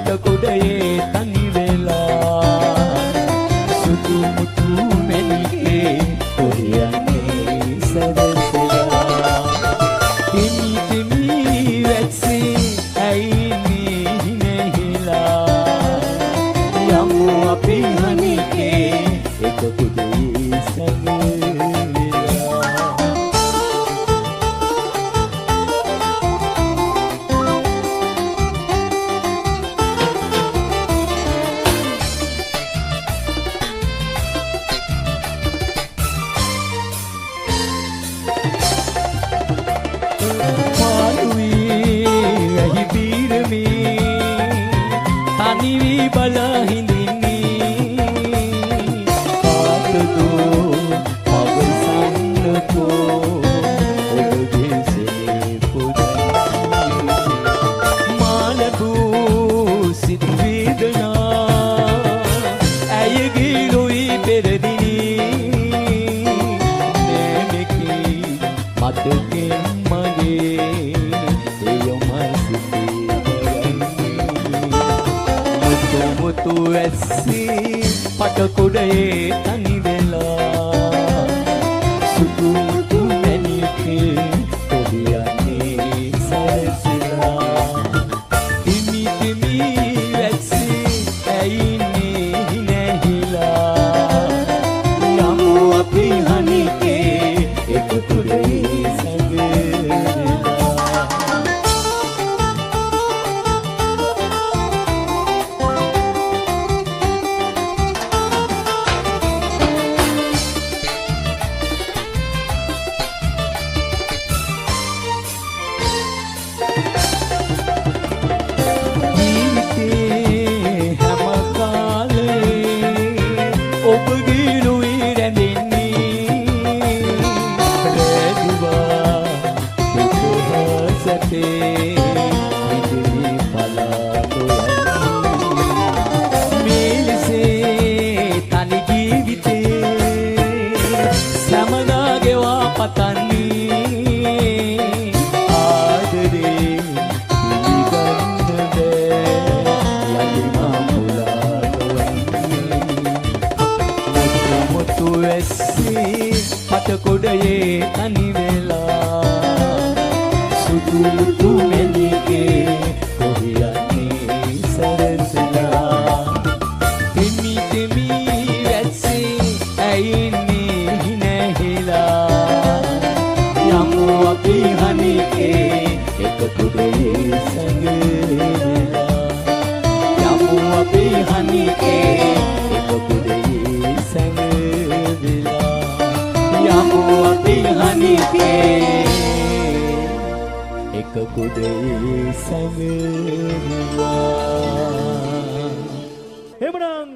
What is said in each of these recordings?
පටකොඩයේ තනි වෙලා සුදු මුතු මැණිකේ කොහේ සරසලා හිමි හිමි වැක්සී ඇයි නැහිලා යමු අපි හනිකේ එක කුඩේ සැඟවිලා බල හිඳින්නේ පාතදෝ අවසන්නකෝ ඔබගේ සෙනේ පුදන්නේ මාලබූ සිත් වේදනා ඇයගේ ලොයි පෙරදිනේ නෑමකී මතකෙන් මගේ මුතු ඇස්සී පටකොඩයේ තනි වෙලා සුදු මුතු මැණිකේ කොහේ සරසලා හිමි හිමි වැක්සී ඇයි නැහිලා යමු අපි හනිකේ එක කුඩේ පටකොඩයේ තනි වෙලා සුදු මුතු මැණිකේ කොහේ සරසලා හිමි හිමි වැස්සේ ඇයි නැහිලා යමු අපි හනිකේ එක කුඩේ සැඟවිලා යමු අපි හනිකේ එක කුඩේ සැඟවිලා යමු අපි හනිකේ එක කුඩේ සැඟවිලා එමනම්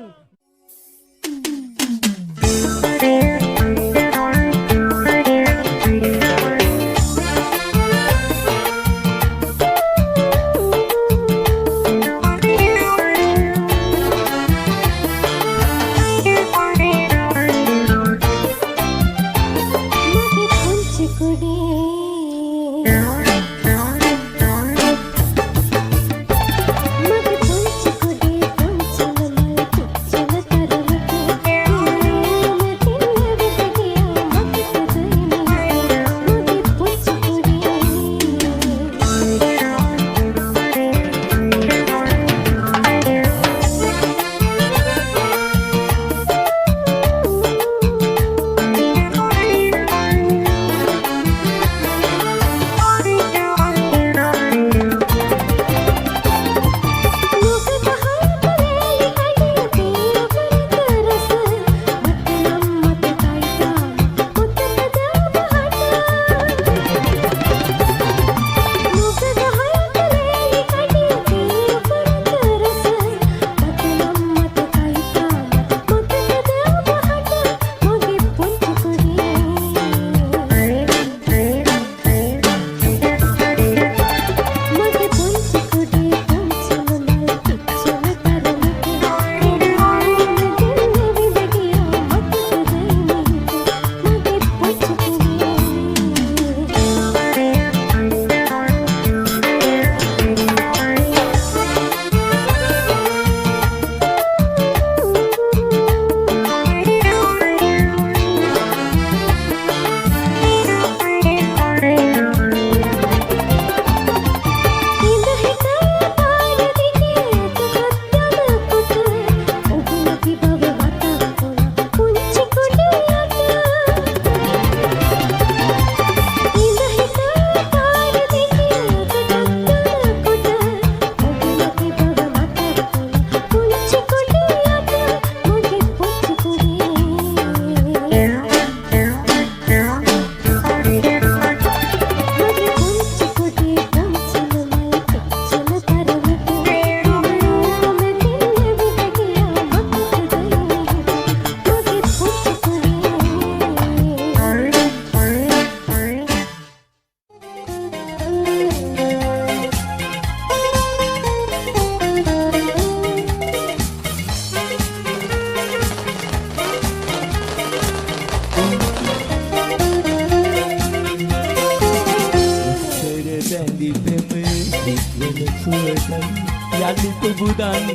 යලිත බුදන්න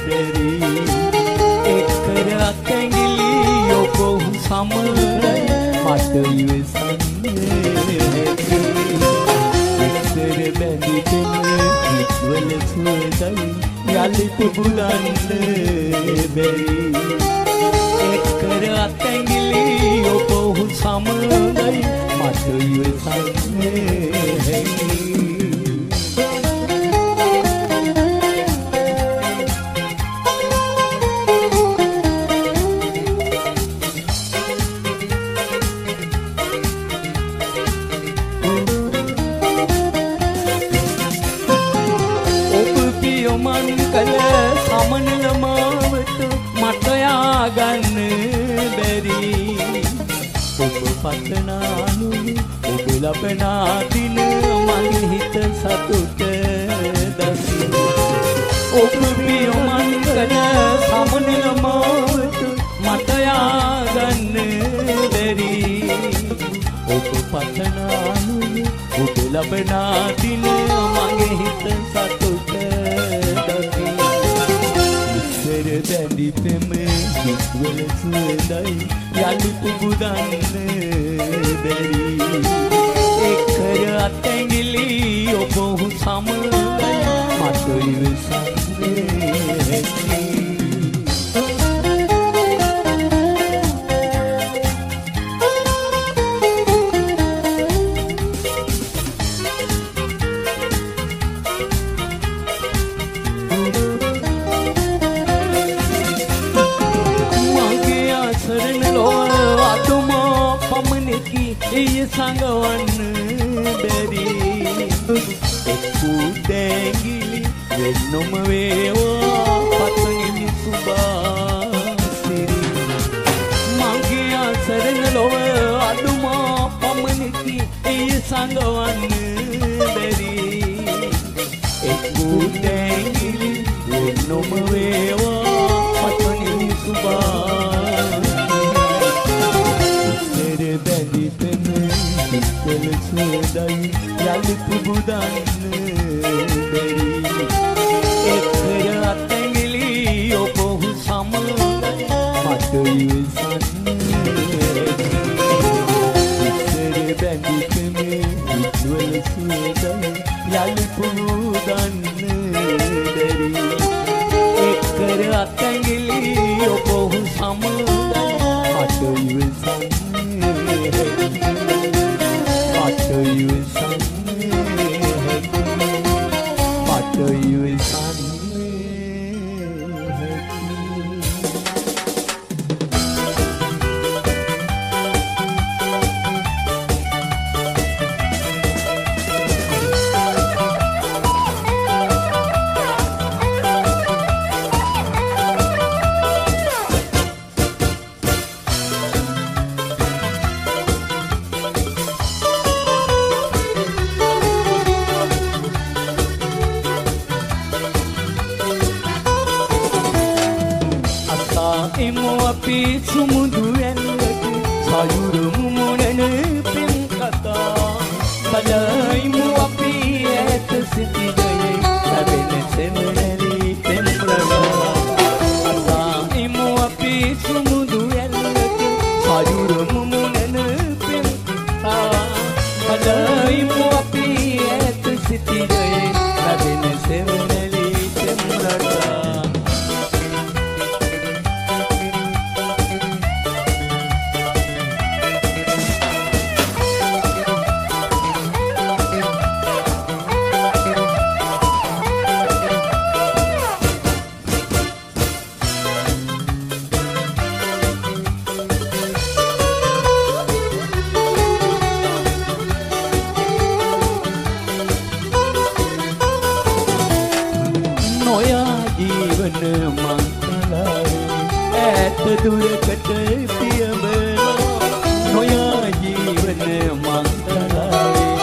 බැරි එක්කර අත්ඇඟිලි ඔබ සමරයි මට ඉවසන්නේ එක්සර බැඳිතෙන හිත්වල සුවදයි යලිත බුදන්න බැරි එක්කර අත්ඇඟිලි ඔබ සමරයි මට ඉවසන්නේ මන් කල සමනල මාවත මට යාගන්න බැරි ඔබ පතනානුනි ඔබ ලබනා දින මගේ හිත සතුට දසින ඔබ පිය මන් කල සමනල මාවත මට යාගන්න බැරි ඔබ පතනානුනි ඔබ ලබනා දින මගේ හිත සතුට දැඩි පෙම හිත්වල සුවඳයි යලිත බුදන්න බැරි එක්කර අත්ඇඟිලි ඔබ සමරයි මට ඉවසන්නේ එය සංගවන්න බැරි එක්කු දැංගිලි වෙන්නොම වේවා පතගිලි සුභාසිරි මගේ අසරණ ලොව අඩුමා පමණකි එය සංගවන්න බැරි එක්කු දැංගිලි වෙන්නොම වේවා පතගිලි සුභාසිරි බැඳි කල සුවඳයි යලිත බුදන්න බැරි එක්කර අත්ඇඟිලි ඔබ සමරයි මට ඉවසන්නේ ඉස්සර බැඳිකම හිත්වල සුවඳයි යලිත බුදන්න බැරි එක්කර අත්ඇඟිලි ඔබ සමරයි මට ඉවසන්නේ එමු අපි සුමුදු ඇල්ලට සයුරුමු මුණන පෙම් කතා බලයිමු අපි ඇත සිටිගයේ ලැබෙන සෙමනැලි පෙම් රටා එමු අපි සුමුදු ඇල්ලට සයුරුමු මුණන පෙම් කතා බලයිමු අපි ඇත සිටිගයේ ලැබෙන සෙමනැලි පෙම් රටා දුරකට පියවලා නොයා ජීවන මංගලාවේ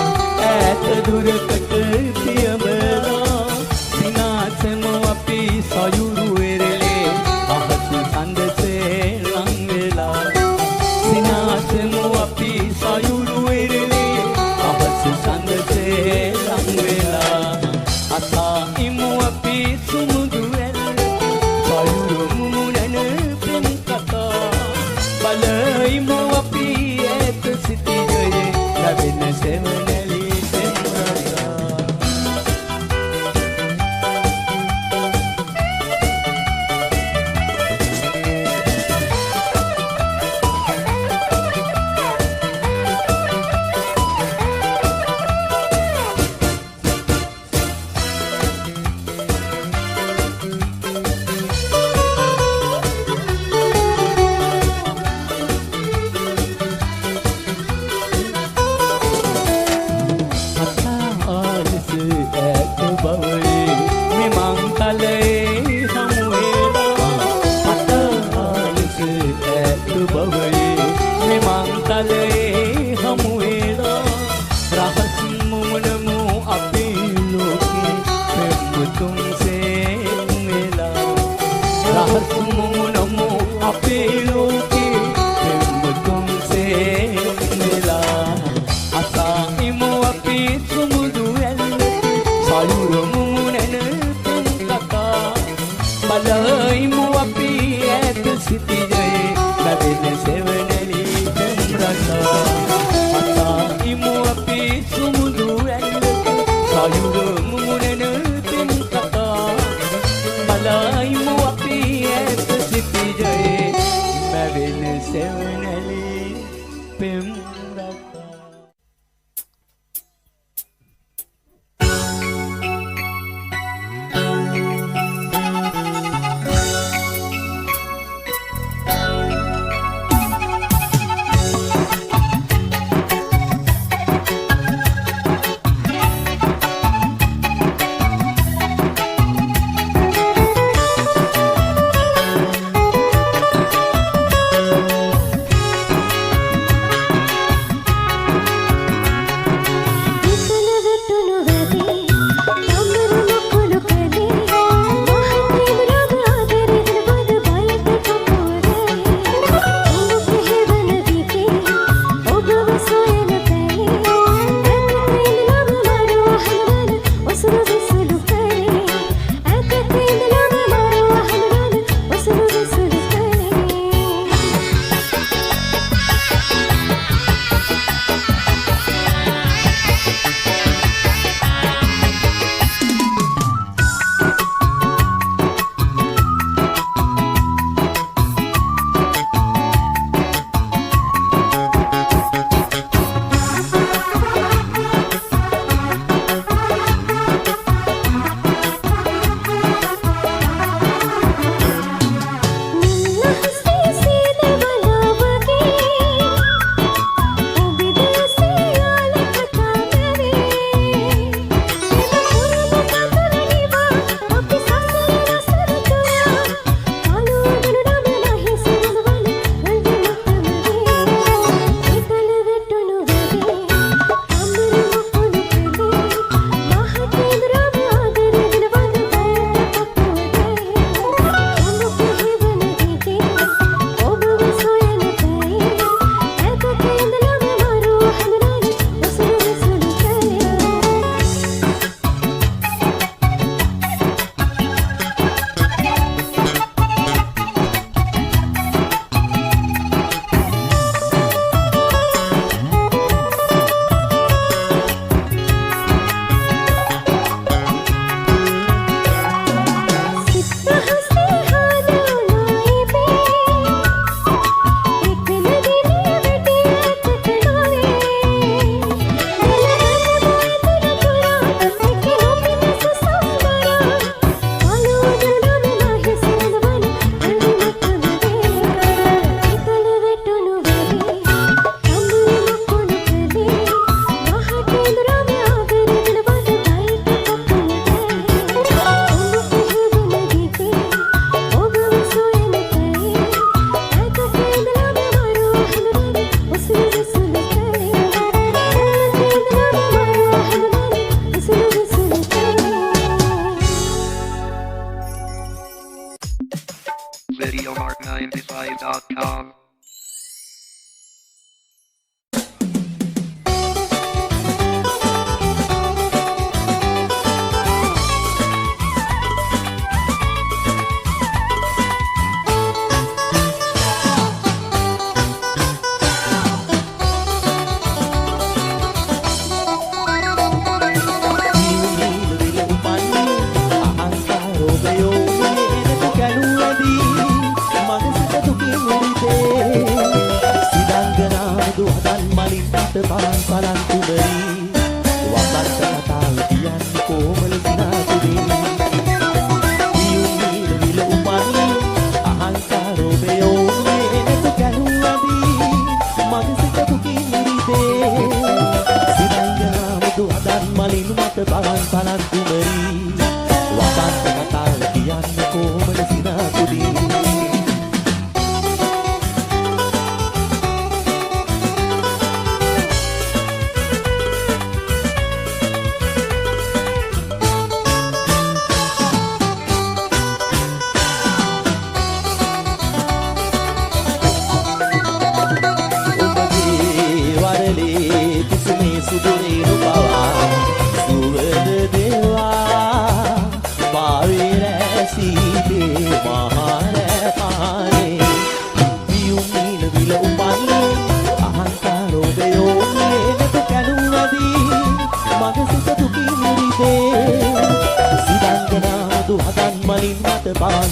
ඈත දුරකට පියවලා සිනාසම අපි සයුරු වෙරළේ අහස සඳසේ ලං වෙලා සිනාසම අපි සයුරු වෙරළේ අහස සඳසේ ලං වෙලා අත මధు හදන් මලින් මත බලන් බලන් කුමරී වසන්ත කතාව කියන්නේ කොමල සිනාතුදී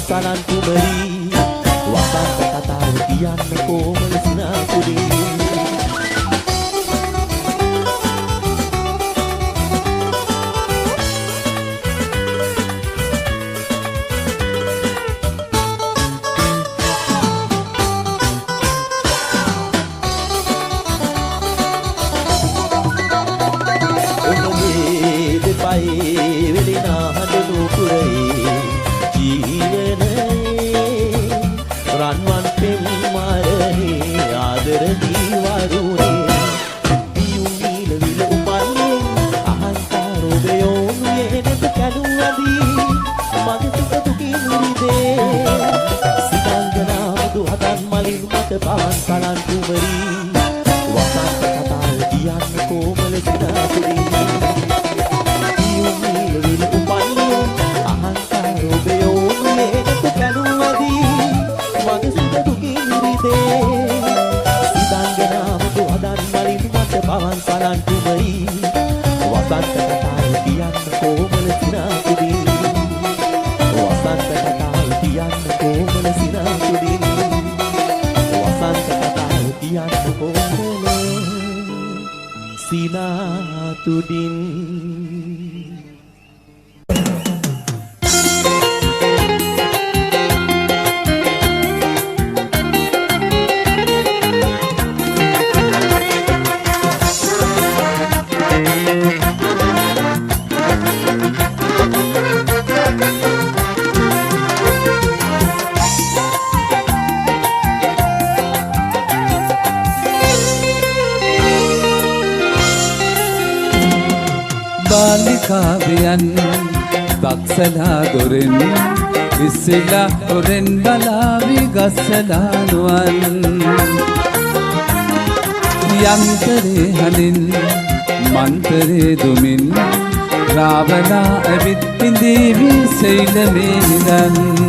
Sanan kumari wasanta kataw kiyanna komal sinasudi Oge depai velina hadunu kurai රන්වන් පෙම් මාරනේ ආදර දීවරුනේ පියුම් නීල විල උපන්නේ අහංකාරෝ බයෝන්නේ නෙත කනුවදී මගේ සිත දුකින් නිදේ සිතල්ගනා මధు හදන් මලින් මත පවන් සලන් කුමරී වසන්ත කතාව කියන්න කොමල සිනාතුදී පියුම් නීල විල උපන්නේ අහංකාරෝ බයෝන්නේ නෙත කනුවදී මගේ සිත දුකින් නිදේ සිතංගනා මధు හදන් මලින් මත පවන් සලන් කුමරී වසන්ත කතාව කියන්න කොමල සිනාතුදී වසන්ත කතාව කියන්න කොමල සිනාතුදී වසන්ත කතාව කියන්න කොමල සිනාතුදී කාව්‍යයන් බක්සලා දොරෙන් විසිලා හොරෙන් බලාවි ගස්සලා නුවන් යන්තරේ හලින් මන්තරේ දුමින් රාවණා ඇවිත් ඉඳීවි සෛලමේ නිදන්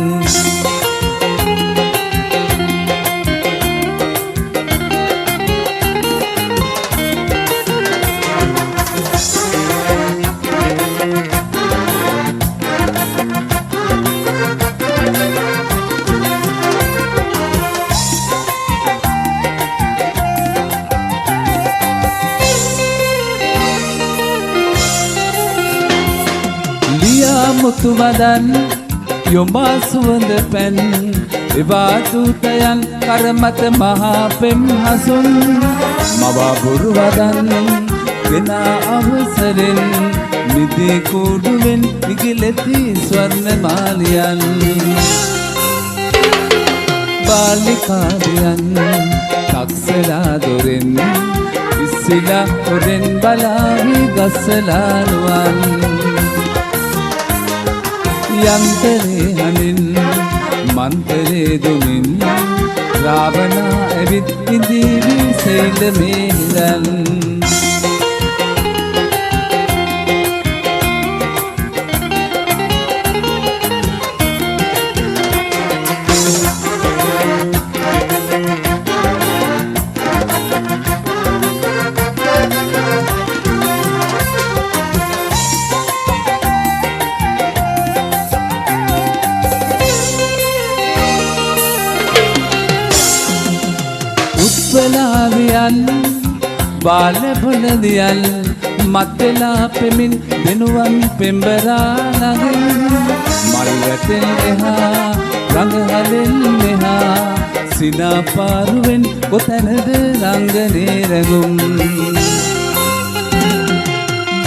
මුතු වදන් යොඹා සුවඳ පැන් එවා දූතයන් කරමත මහා පෙම් හසුන් මවා බුරු වදන් ගෙනා අවසරෙන් මිදී කුඩුවෙන් ඉගිලෙති ස්වර්ණ මාලියන් බාලිකාවියන් තක්සලා දොරෙන් ඉස්සිලා හොරෙන් බලාවි ගස්සලා නුවන් යන්තරේ හනින් මන්තරේ දුමින් රාවණා ඇවිත් ඉඳීවි සෛලමේ නිදන් උත්වලාවියන් බාල බොළදියන් මත්වෙලා පෙමින් දෙනුවන් පෙම්බරා නගින් මල් වැටෙන් එහා රඟහලෙන් මෙහා සිනා පාරුවෙන් කොතැනද රංගනේ රැඟුම්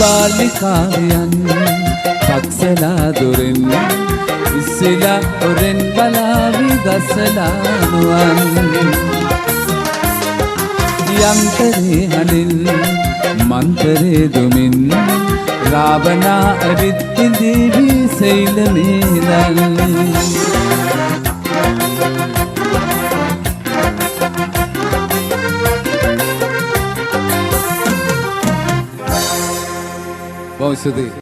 බාලිකායන් පක්සලා දුරෙන් ඉස්සෙලා ඔරෙන් බලාවි ගසලා නුවන් යන්තරේ හඬින් මන්තරේ දුමින් රාවණා ඇවිත් ඉඳීවි සෛල මේලන් බොහොම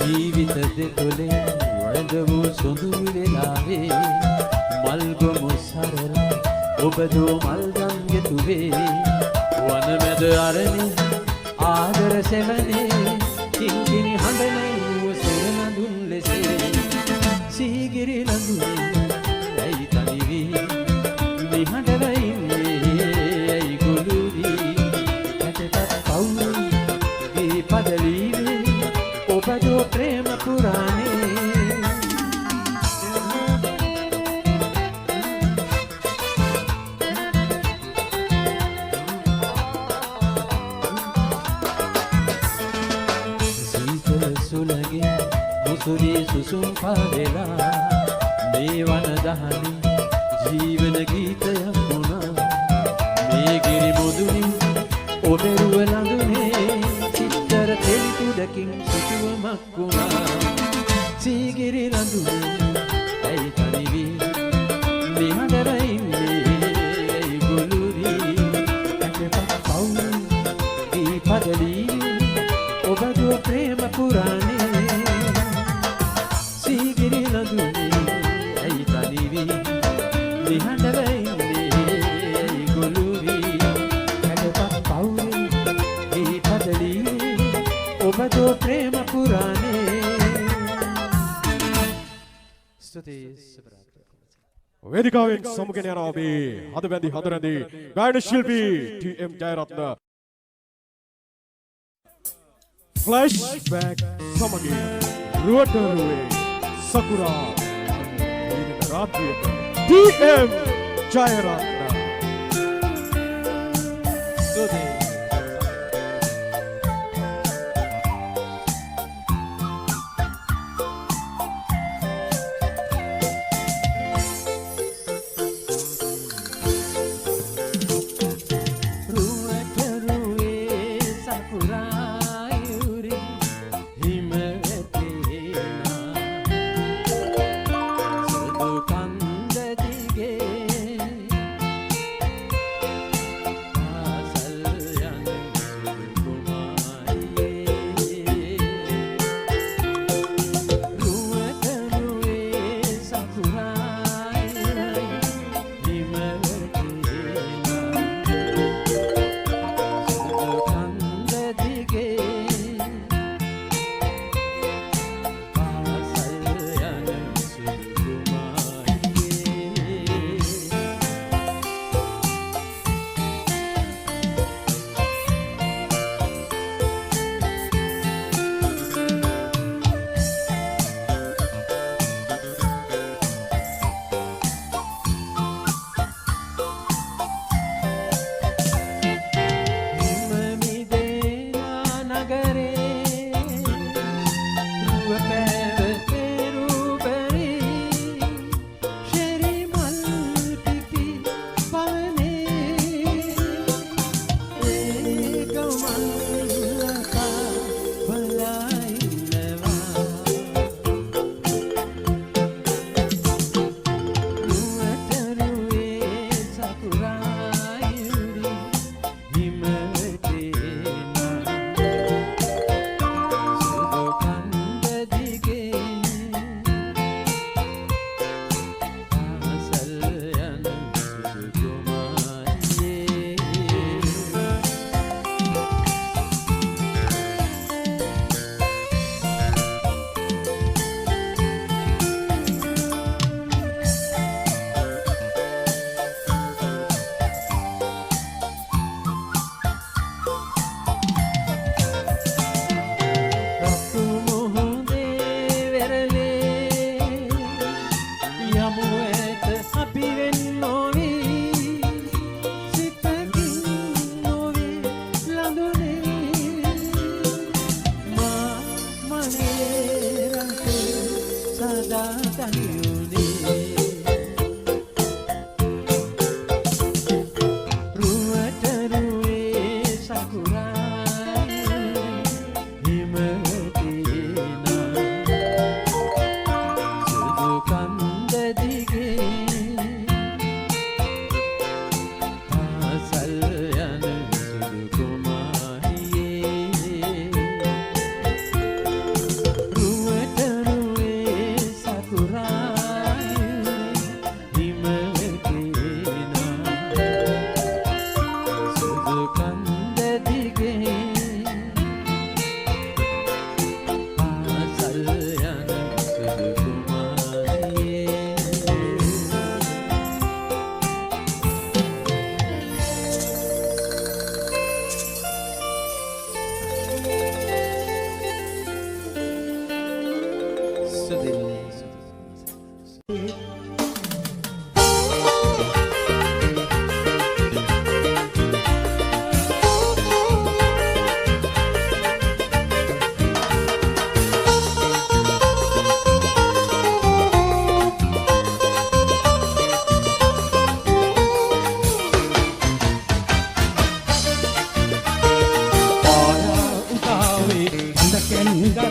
ජීවිත දෙතොලේ වඳ වූ සොඳුරු වෙලාවේ මල්ගොමු සරලා ඔබ දෝ මල් ගම් ගෙතුවේ වනමැද අරණේ ආදර සෙවනේ කිංකිණි හඬනයි වූ සෙරනඳුන් ලෙසේ සීගිරි ලඳුනේ ඇයි තනි වී නිහඬව ඉන්නේ ඇයි ගොළු වී ඇටපත් පවුල් දී පදලීවේ ඔබ දෝ ප්‍රේම පුරාණේ සුලගේ මුසුරි සුසුම් පාවෙලා මේ වන දහනේ ජීවන ගීතයක් වුණා මේ ගිරි මුදුනේ ඔබරුව ළඟනේ සිත්තර තෙලිතුඩකින් සිටුවමක් වුණා සීගිරි ළඟනේ ඇයි තනි වී නිහඬව ඉන්නේ ඇයි ගොළුරී ඇටපත් පවුල් දී පදලී ඔබ දෝ ප්‍රේම පුරාණේ සීගිරි ලඳුනේ ඇයි තනි වී නිහඬව ඉන්නේ ඇයි ගොළු වී හැඩපත් පවුලේ දී පදලී ඔබ දෝ ප්‍රේම පුරාණේ ස්තුතියි වේදිකාවෙන් සමුගෙන යන අපේ හදවැඳි හදරැඳි ගායන ශිල්පී ටී.එම්. ජයරත්න ෆ්ලෑෂ්බැක් සමගින් රුවටරුවේ සකුරා ඊරින රාත්‍රියක ටී.එම්. ජයරත්න ස්තුතියි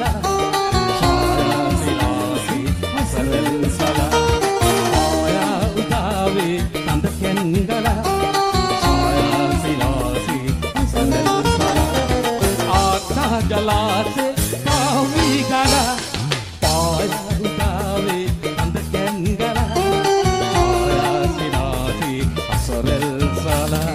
ගලා ඡායා සිලාසේ අසරල් සලා ආයා උදාවේ කඳ කැන් ගලා ඡායා සිලාසේ අසරල් සලා ආත්මා ජලාසේ කාවි ගලා ආයා උදාවේ කඳ කැන් ගලා ඡායා සිලාසේ අසරල් සලා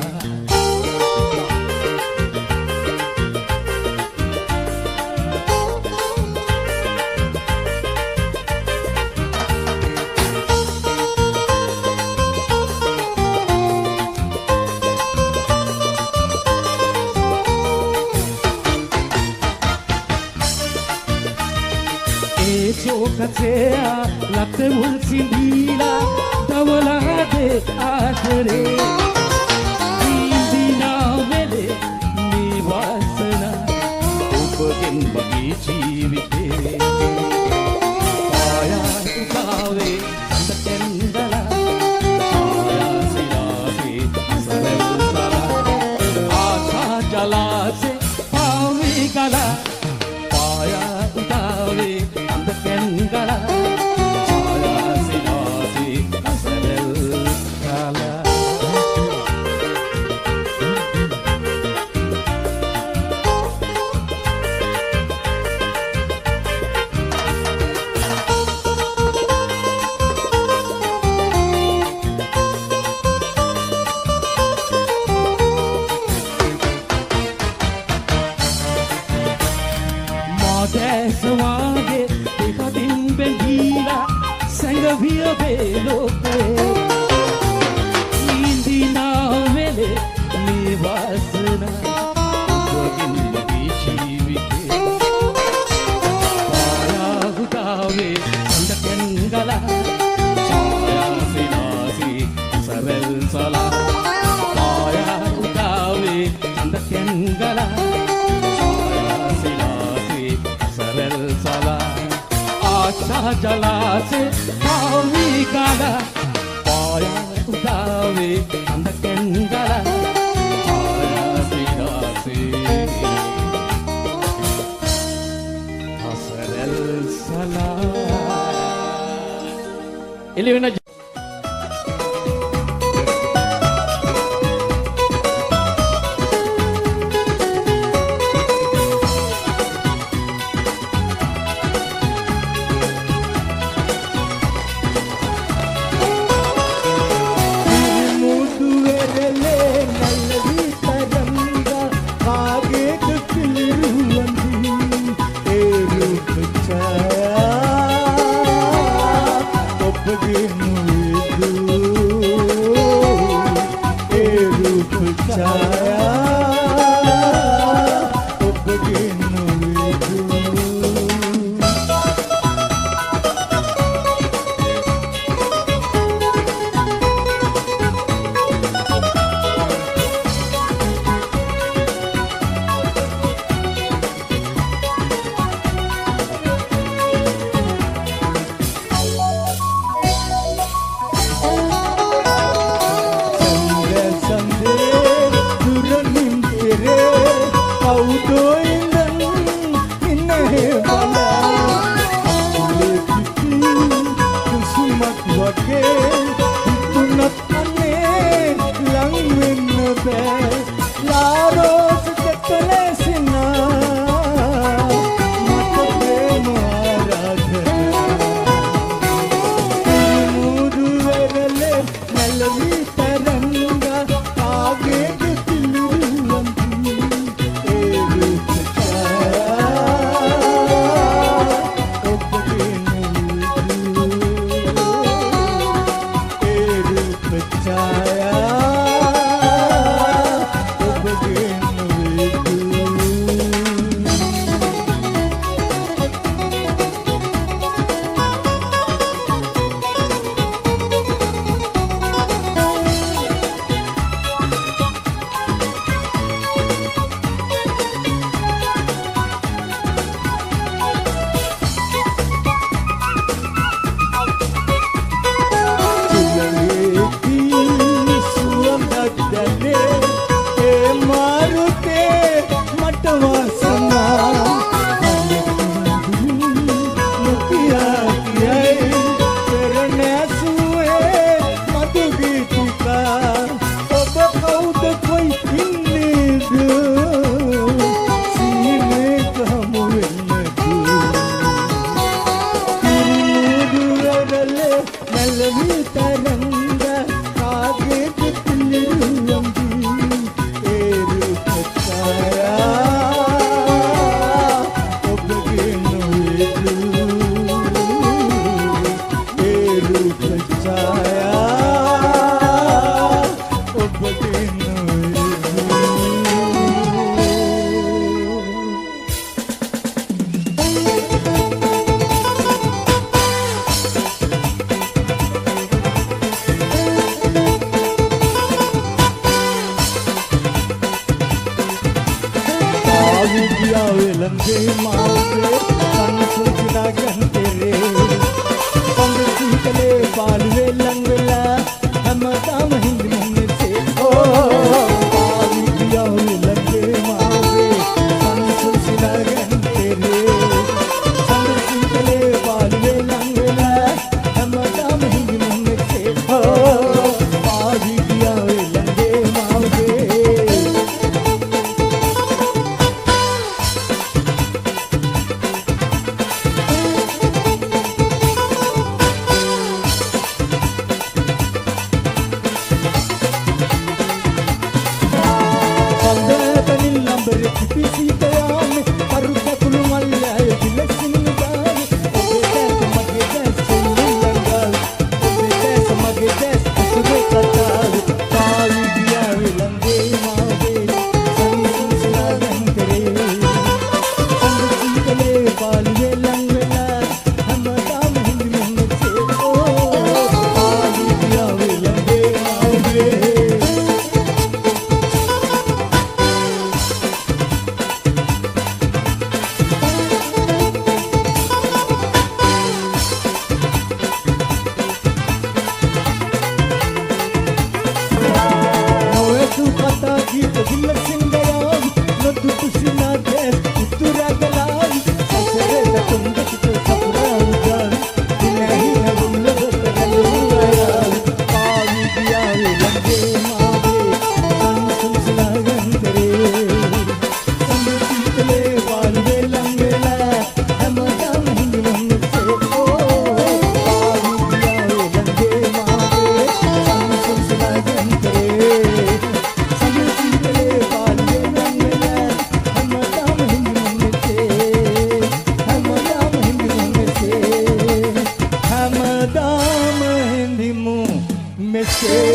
Chokatea latte mulsindila tawala de aakare indina vele nivasana upagen bagi jeevite aya ukave sandakendala aya silase asarel sala aasha jalase pavi kala aya ukave Kengala Chaya Silasi Asarel Kala Madeswage Via velo indina vele nivasana gogin bagi jeevite aya gutave andakengala chaya silasi sarel sala aya gutave andakengala chaya silasi sarel sala acha jalase kavi kala paya udave andakengala aya silase asarel sala elivena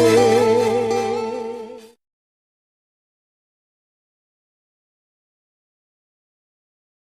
වේ